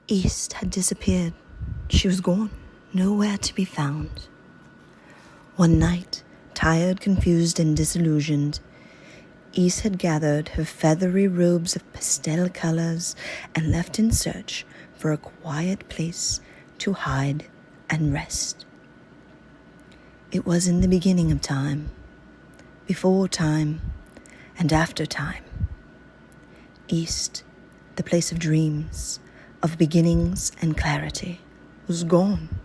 East had disappeared. She was gone, nowhere to be found. One night, tired, confused, and disillusioned, East had gathered her feathery robes of pastel colors and left in search for a quiet place to hide and rest. It was in the beginning of time, before time, and after time. East, the place of dreams, of beginnings and clarity, was gone,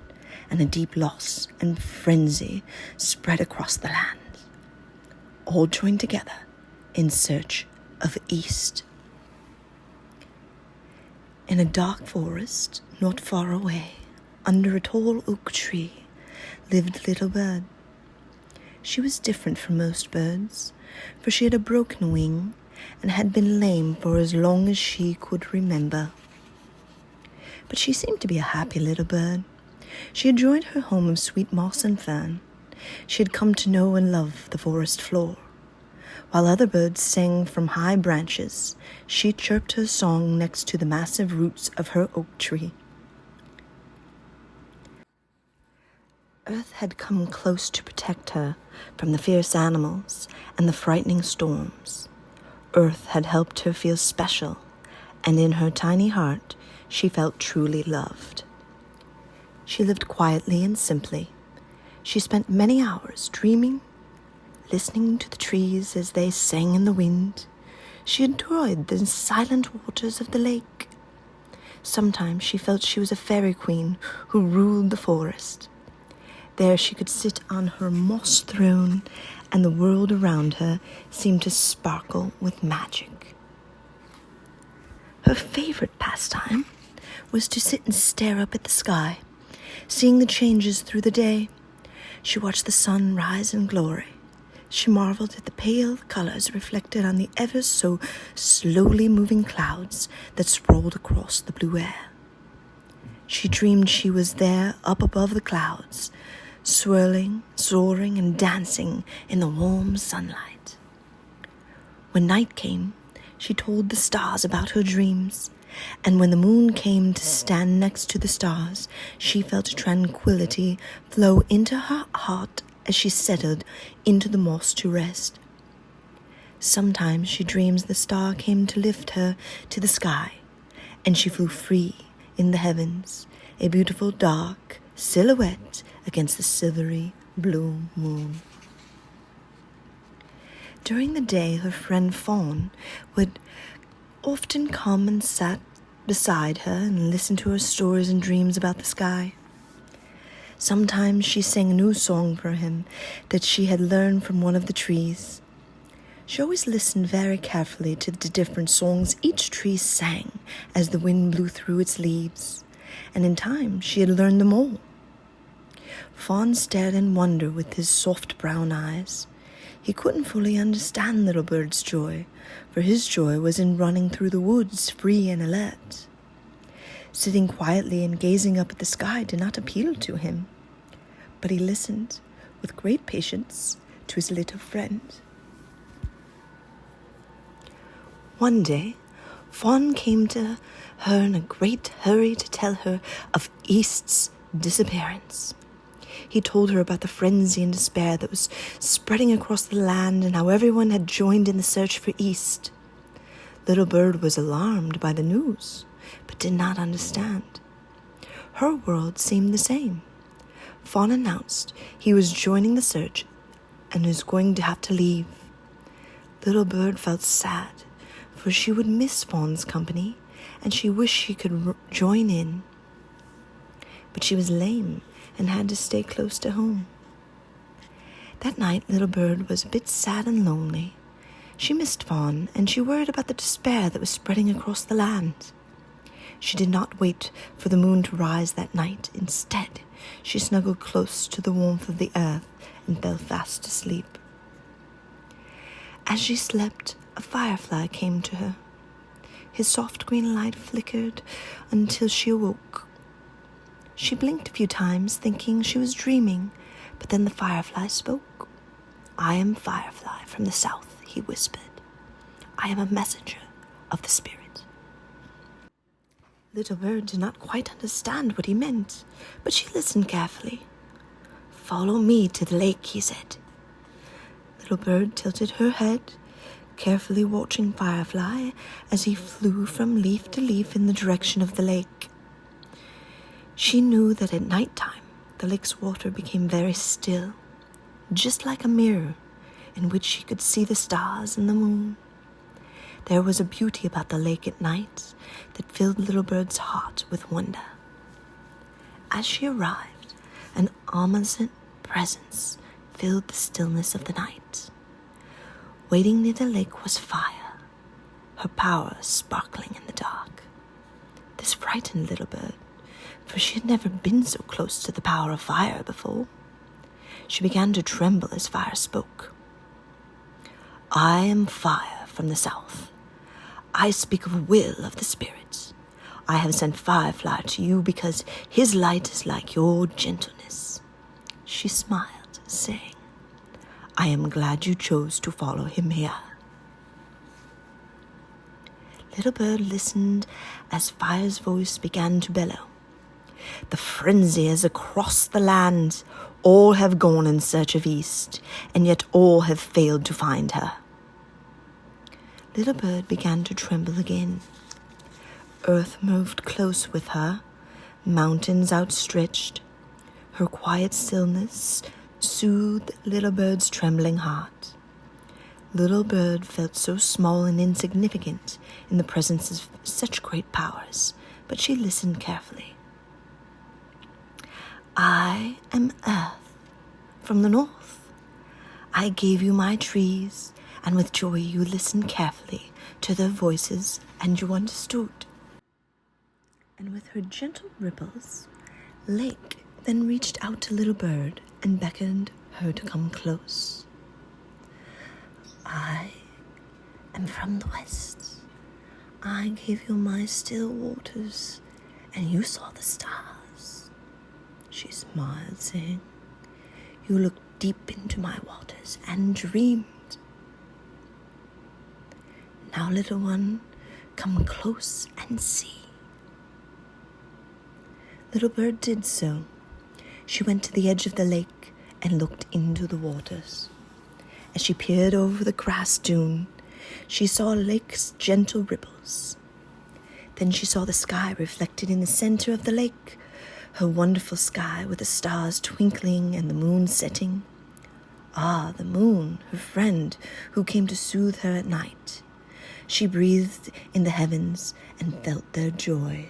and a deep loss and frenzy spread across the land, all joined together in search of East. In a dark forest not far away, under a tall oak tree, lived a little bird. She was different from most birds, for she had a broken wing and had been lame for as long as she could remember. But she seemed to be a happy little bird. She had joined her home of sweet moss and fern. She had come to know and love the forest floor. While other birds sang from high branches, she chirped her song next to the massive roots of her oak tree. Earth had come close to protect her from the fierce animals and the frightening storms. Earth had helped her feel special, and in her tiny heart, she felt truly loved. She lived quietly and simply. She spent many hours dreaming, listening to the trees as they sang in the wind. She enjoyed the silent waters of the lake. Sometimes she felt she was a fairy queen who ruled the forest. There she could sit on her moss throne, and the world around her seemed to sparkle with magic. Her favorite pastime was to sit and stare up at the sky, seeing the changes through the day. She watched the sun rise in glory. She marveled at the pale colors reflected on the ever so slowly moving clouds that sprawled across the blue air. She dreamed she was there up above the clouds, swirling, soaring, and dancing in the warm sunlight. When night came, she told the stars about her dreams, and when the moon came to stand next to the stars, she felt tranquility flow into her heart as she settled into the moss to rest. Sometimes she dreams the star came to lift her to the sky, and she flew free in the heavens, a beautiful dark silhouette against the silvery blue moon. During the day, her friend Fawn would often come and sat beside her and listened to her stories and dreams about the sky. Sometimes she sang a new song for him that she had learned from one of the trees. She always listened very carefully to the different songs each tree sang as the wind blew through its leaves, and in time she had learned them all. Fawn stared in wonder with his soft brown eyes. He couldn't fully understand Little Bird's joy, for his joy was in running through the woods free and alert. Sitting quietly and gazing up at the sky did not appeal to him, but he listened with great patience to his little friend. One day, Fawn came to her in a great hurry to tell her of East's disappearance. He told her about the frenzy and despair that was spreading across the land and how everyone had joined in the search for East. Little Bird was alarmed by the news, but did not understand. Her world seemed the same. Fawn announced he was joining the search and was going to have to leave. Little Bird felt sad, for she would miss Fawn's company, and she wished she could join in. But she was lame and had to stay close to home. That night, Little Bird was a bit sad and lonely. She missed Fawn, and she worried about the despair that was spreading across the land. She did not wait for the moon to rise that night. Instead, she snuggled close to the warmth of the earth and fell fast asleep. As she slept, a firefly came to her. His soft green light flickered until she awoke. She blinked a few times, thinking she was dreaming, but then the firefly spoke. "I am Firefly from the south," he whispered. "I am a messenger of the spirit." Little Bird did not quite understand what he meant, but she listened carefully. "Follow me to the lake," he said. Little Bird tilted her head, carefully watching Firefly as he flew from leaf to leaf in the direction of the lake. She knew that at night time the lake's water became very still, just like a mirror in which she could see the stars and the moon. There was a beauty about the lake at night that filled Little Bird's heart with wonder. As she arrived, an omniscient presence filled the stillness of the night. Waiting near the lake was Fire, her power sparkling in the dark. This frightened Little Bird, for she had never been so close to the power of fire before. She began to tremble as Fire spoke. "I am Fire from the south. I speak of will of the spirit. I have sent Firefly to you because his light is like your gentleness." She smiled, saying, "I am glad you chose to follow him here." Little Bird listened as Fire's voice began to bellow. "The frenzy is across the land. All have gone in search of East, and yet all have failed to find her." Little Bird began to tremble again. Earth moved close with her, mountains outstretched. Her quiet stillness soothed Little Bird's trembling heart. Little Bird felt so small and insignificant in the presence of such great powers, but she listened carefully. "I am Earth from the north. I gave you my trees, and with joy you listened carefully to their voices, and you understood." And with her gentle ripples, Lake then reached out to Little Bird and beckoned her to come close. "I am from the west. I gave you my still waters, and you saw the stars." She smiled, saying, "You looked deep into my waters and dreamed. Now, little one, come close and see." Little Bird did so. She went to the edge of the lake and looked into the waters. As she peered over the grass dune, she saw lake's gentle ripples. Then she saw the sky reflected in the center of the lake, her wonderful sky with the stars twinkling and the moon setting. Ah, the moon, her friend, who came to soothe her at night. She breathed in the heavens and felt their joy.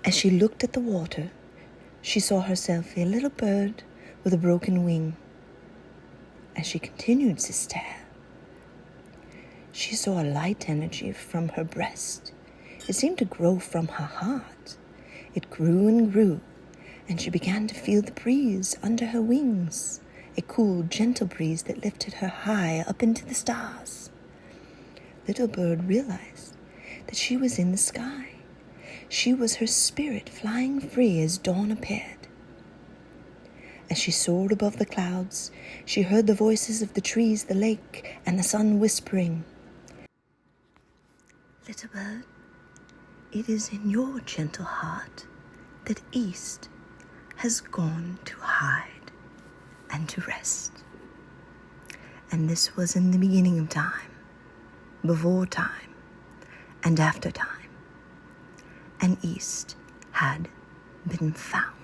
As she looked at the water, she saw herself a little bird with a broken wing. As she continued to stare, she saw a light energy from her breast. It seemed to grow from her heart. It grew and grew, and she began to feel the breeze under her wings, a cool, gentle breeze that lifted her high up into the stars. Little Bird realized that she was in the sky. She was her spirit flying free as dawn appeared. As she soared above the clouds, she heard the voices of the trees, the lake, and the sun whispering, "Little Bird, it is in your gentle heart that East has gone to hide and to rest." And this was in the beginning of time, before time, and after time, and East had been found.